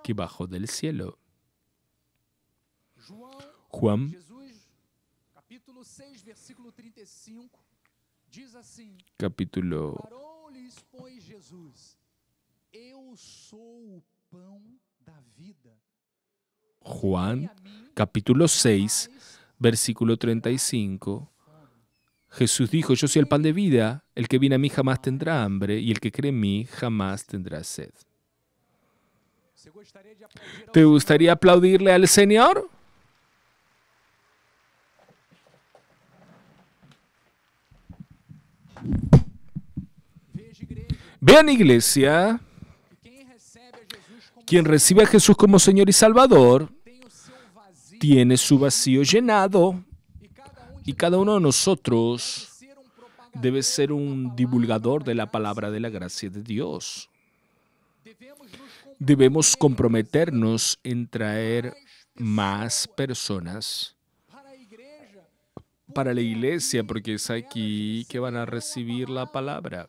que bajó del cielo. Juan, capítulo Juan, capítulo 6, versículo 35. Jesús dijo, yo soy el pan de vida, el que viene a mí jamás tendrá hambre, y el que cree en mí jamás tendrá sed. ¿Te gustaría aplaudirle al Señor? Vean, iglesia, quien recibe a Jesús como Señor y Salvador, tiene su vacío llenado, y cada uno de nosotros debe ser un divulgador de la palabra de la gracia de Dios. Debemos comprometernos en traer más personas para la iglesia, porque es aquí que van a recibir la palabra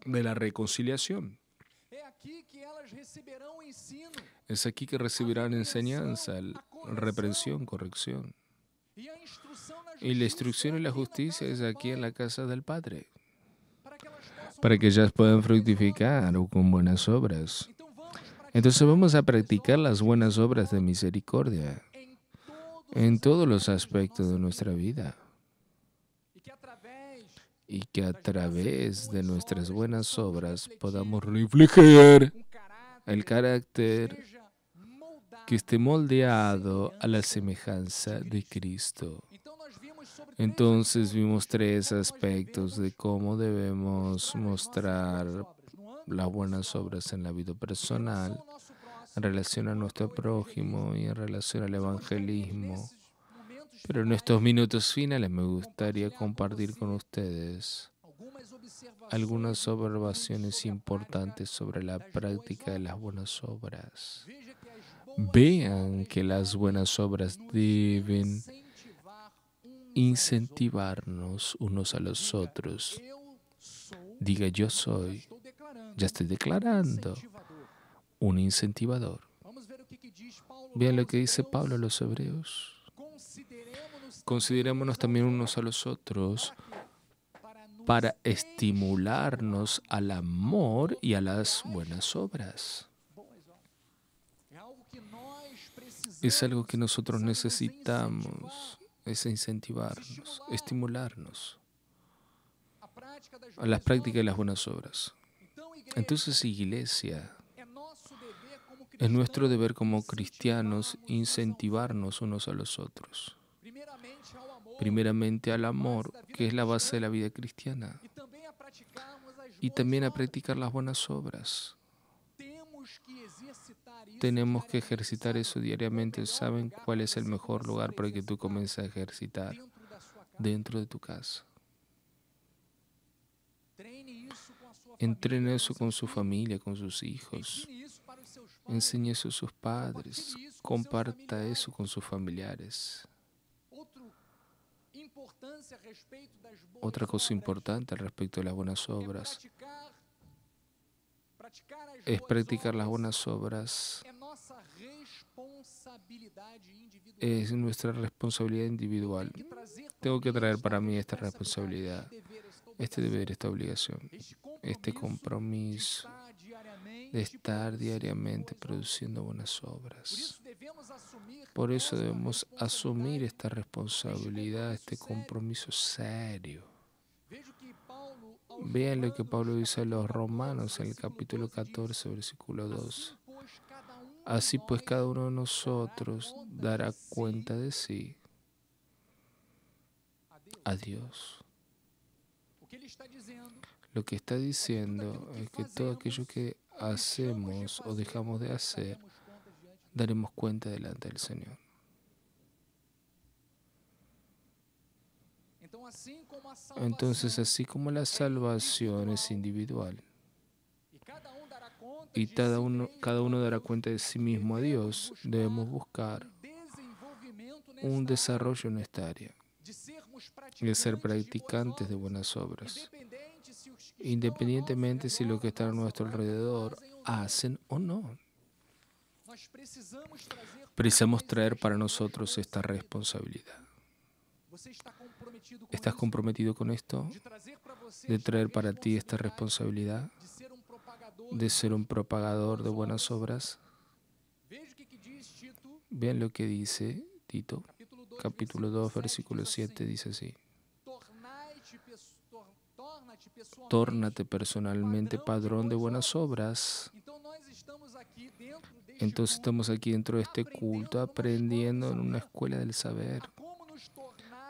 de la reconciliación. Es aquí que recibirán enseñanza, reprensión, corrección. Y la instrucción y la justicia es aquí en la casa del Padre, para que ellas puedan fructificar con buenas obras. Entonces vamos a practicar las buenas obras de misericordia en todos los aspectos de nuestra vida. Y que a través de nuestras buenas obras podamos reflejar el carácter que esté moldeado a la semejanza de Cristo. Entonces vimos tres aspectos de cómo debemos mostrar las buenas obras en la vida personal, en relación a nuestro prójimo y en relación al evangelismo. Pero en estos minutos finales me gustaría compartir con ustedes algunas observaciones importantes sobre la práctica de las buenas obras. Vean que las buenas obras deben incentivarnos unos a los otros. Diga yo soy, ya estoy declarando, un incentivador. Vean lo que dice Pablo a los hebreos. Considerémonos también unos a los otros para estimularnos al amor y a las buenas obras. Es algo que nosotros necesitamos, es incentivarnos, estimularnos a las prácticas de las buenas obras. Entonces, iglesia, es nuestro deber como cristianos incentivarnos unos a los otros. Primeramente al amor, que es la base de la vida cristiana, y también a practicar las buenas obras. Tenemos que ejercitar eso diariamente. ¿Saben cuál es el mejor lugar para que tú comiences a ejercitar? Dentro de tu casa. Entrene eso con su familia, con sus hijos. Enseñe eso a sus padres. Comparta eso con sus familiares. Otra cosa importante al respecto de las buenas obras es practicar las buenas obras. Es nuestra responsabilidad individual. Tengo que traer para mí esta responsabilidad, este deber, esta obligación, este compromiso de estar diariamente produciendo buenas obras. Por eso debemos asumir esta responsabilidad, este compromiso serio. Vean lo que Pablo dice a los Romanos en el capítulo 14, versículo 2. Así pues, cada uno de nosotros dará cuenta de sí a Dios. Lo que está diciendo es que todo aquello que hacemos o dejamos de hacer, daremos cuenta delante del Señor. Entonces, así como la salvación es individual y cada uno dará cuenta de sí mismo a Dios, debemos buscar un desarrollo en esta área, de ser practicantes de buenas obras, independientemente si lo que está a nuestro alrededor hacen o no. Precisamos traer para nosotros esta responsabilidad. ¿Estás comprometido con esto? De traer para ti esta responsabilidad de ser un propagador de buenas obras. Vean lo que dice Tito, capítulo 2, versículo 7, dice así: tórnate personalmente padrón de buenas obras. Entonces estamos aquí dentro de este culto aprendiendo en una escuela del saber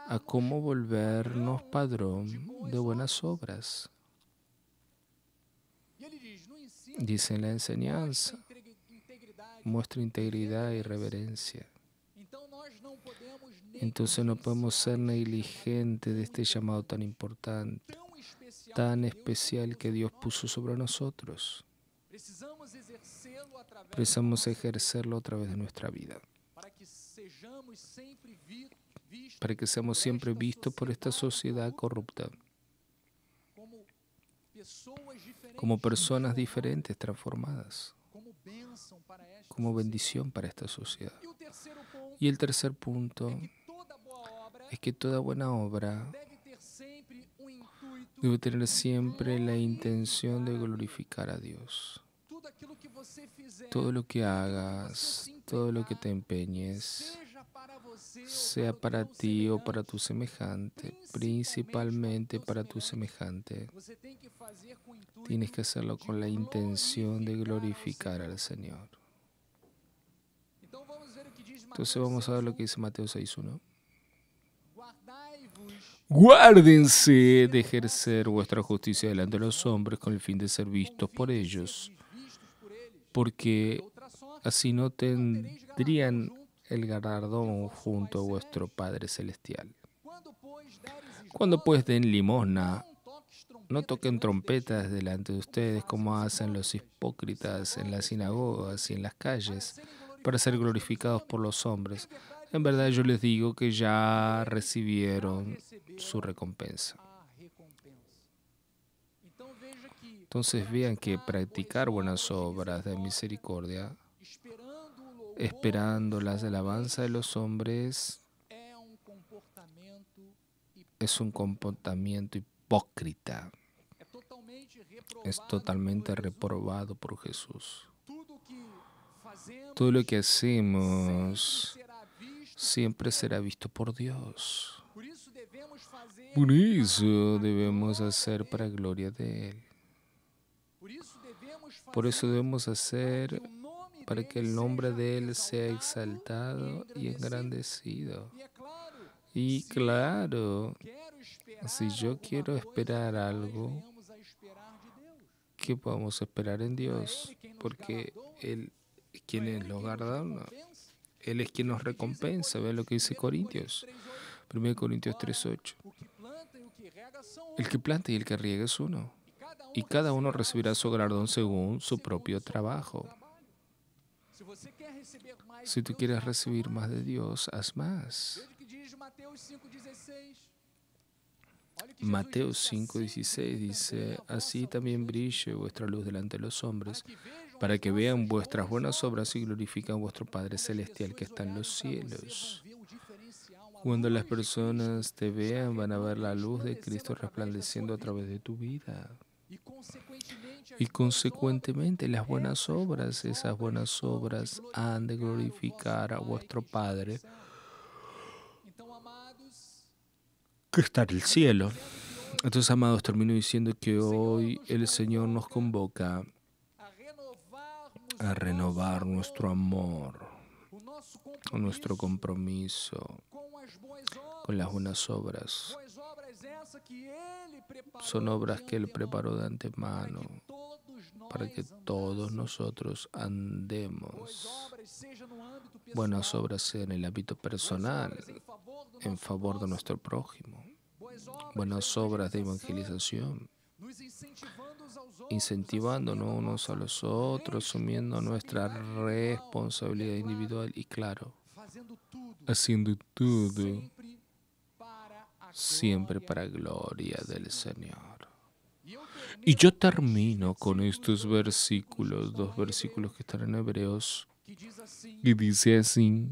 a cómo volvernos padrón de buenas obras. Dice en la enseñanza, muestra integridad y reverencia. Entonces no podemos ser negligentes de este llamado tan importante, tan especial que Dios puso sobre nosotros. Precisamos ejercerlo a través de nuestra vida, para que seamos siempre vistos por esta sociedad corrupta como personas diferentes, transformadas, como bendición para esta sociedad. Y el tercer punto es que toda buena obra debe tener siempre la intención de glorificar a Dios. Todo lo que hagas, todo lo que te empeñes, sea para ti o para tu semejante, principalmente para tu semejante, tienes que hacerlo con la intención de glorificar al Señor. Entonces vamos a ver lo que dice Mateo 6:1. Guárdense de ejercer vuestra justicia delante de los hombres con el fin de ser vistos por ellos, porque así no tendrían el galardón junto a vuestro Padre Celestial. Cuando pues den limosna, no toquen trompetas delante de ustedes como hacen los hipócritas en las sinagogas y en las calles, para ser glorificados por los hombres. En verdad yo les digo que ya recibieron su recompensa. Entonces vean que practicar buenas obras de misericordia, esperando las alabanzas de los hombres, es un comportamiento hipócrita. Es totalmente reprobado por Jesús. Todo lo que hacemos siempre será visto por Dios. Por eso debemos hacer para gloria de Él. Por eso debemos hacer para que el nombre de Él sea exaltado y engrandecido. Y claro, si yo quiero esperar algo, ¿qué podemos esperar en Dios? Porque Él es quien lo galardona. Él es quien nos recompensa. Vean lo que dice Corintios. 1 Corintios 3:8. El que planta y el que riega es uno, y cada uno recibirá su galardón según su propio trabajo. Si tú quieres recibir más de Dios, haz más. Mateo 5:16 dice: así también brille vuestra luz delante de los hombres, para que vean vuestras buenas obras y glorifiquen a vuestro Padre Celestial que está en los cielos. Cuando las personas te vean, van a ver la luz de Cristo resplandeciendo a través de tu vida. Y consecuentemente las buenas obras, esas buenas obras han de glorificar a vuestro Padre que está en el cielo. Entonces, amados, termino diciendo que hoy el Señor nos convoca a renovar nuestro amor, nuestro compromiso con las buenas obras. Son obras que Él preparó de antemano para que todos nosotros andemos. Buenas obras sean en el ámbito personal, en favor de nuestro prójimo. Buenas obras de evangelización, incentivándonos unos a los otros, asumiendo nuestra responsabilidad individual y, claro, haciendo todo siempre para gloria del Señor. Y yo termino con estos versículos, 2 versículos que están en Hebreos, y dice así: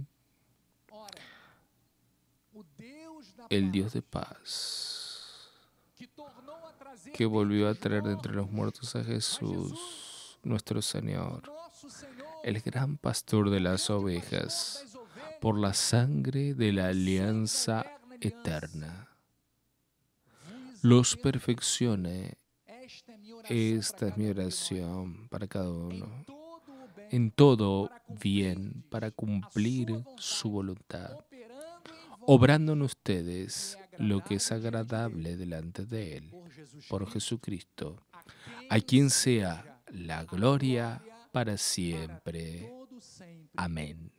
el Dios de paz, que volvió a traer de entre los muertos a Jesús, nuestro Señor, el gran pastor de las ovejas, por la sangre de la alianza eterna, los perfeccione. Esta es mi oración para cada uno, en todo bien, para cumplir su voluntad, obrando en ustedes lo que es agradable delante de Él, por Jesucristo, a quien sea la gloria para siempre. Amén.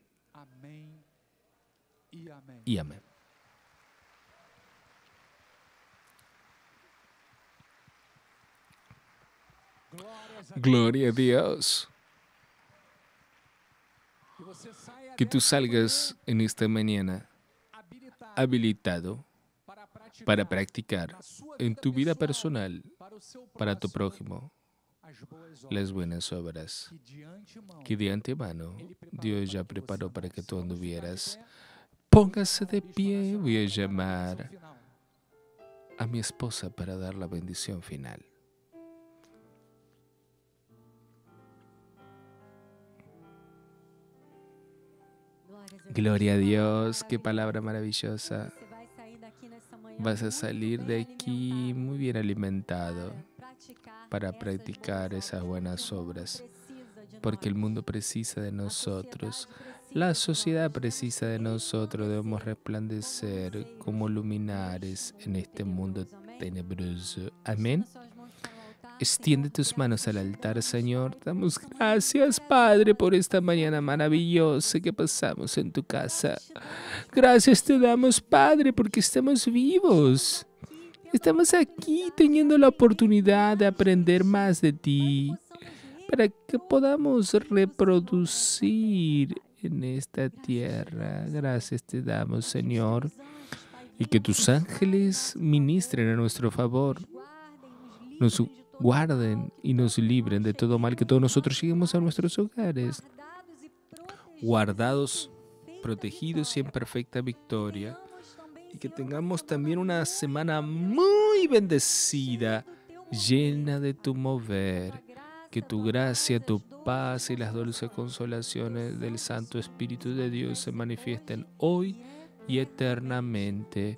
Y amén. Gloria a Dios. Que tú salgas en esta mañana habilitado para practicar en tu vida personal, para tu prójimo, las buenas obras que de antemano Dios ya preparó para que tú anduvieras. Póngase de pie, voy a llamar a mi esposa para dar la bendición final. Gloria a Dios, qué palabra maravillosa. Vas a salir de aquí muy bien alimentado para practicar esas buenas obras, porque el mundo precisa de nosotros, la sociedad precisa de nosotros. Debemos resplandecer como luminares en este mundo tenebroso. Amén. Extiende tus manos al altar, Señor. Damos gracias, Padre, por esta mañana maravillosa que pasamos en tu casa. Gracias te damos, Padre, porque estamos vivos. Estamos aquí teniendo la oportunidad de aprender más de ti, para que podamos reproducir en esta tierra. Gracias te damos, Señor, y que tus ángeles ministren a nuestro favor, nos guarden y nos libren de todo mal, que todos nosotros lleguemos a nuestros hogares, guardados, protegidos y en perfecta victoria, y que tengamos también una semana muy bendecida, llena de tu mover, que tu gracia, tu paz y las dulces consolaciones del Santo Espíritu de Dios se manifiesten hoy y eternamente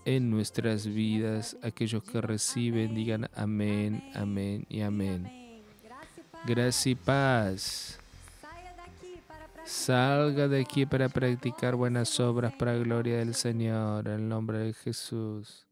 en nuestras vidas. Aquellos que reciben digan amén, amén y amén. Gracia y paz. Salga de aquí para practicar buenas obras para la gloria del Señor, en el nombre de Jesús.